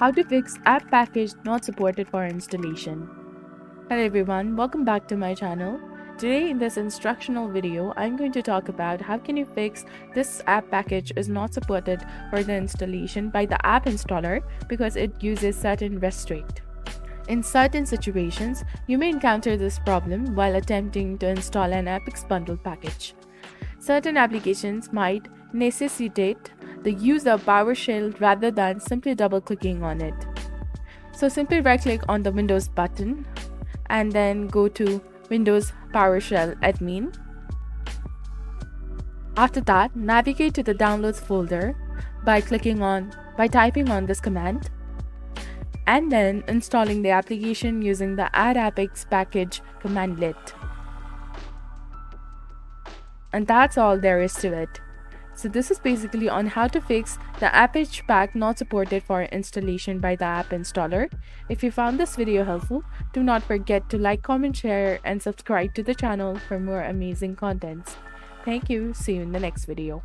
How to fix app package not supported for installation. Hello everyone, welcome back to my channel. Today in this instructional video, I'm going to talk about how can you fix this app package is not supported for the installation by the app installer because it uses certain restrict. In certain situations, you may encounter this problem while attempting to install an Apex bundle package. Certain applications might necessitate the use of PowerShell rather than simply double-clicking on it. So simply right-click on the Windows button and then go to Windows PowerShell Admin. After that, navigate to the Downloads folder by typing on this command and then installing the application using the Add Apex Package commandlet. And that's all there is to it. So this is basically on how to fix the Apex pack not supported for installation by the app installer. If you found this video helpful, do not forget to like, comment, share, and subscribe to the channel for more amazing contents. Thank you. See you in the next video.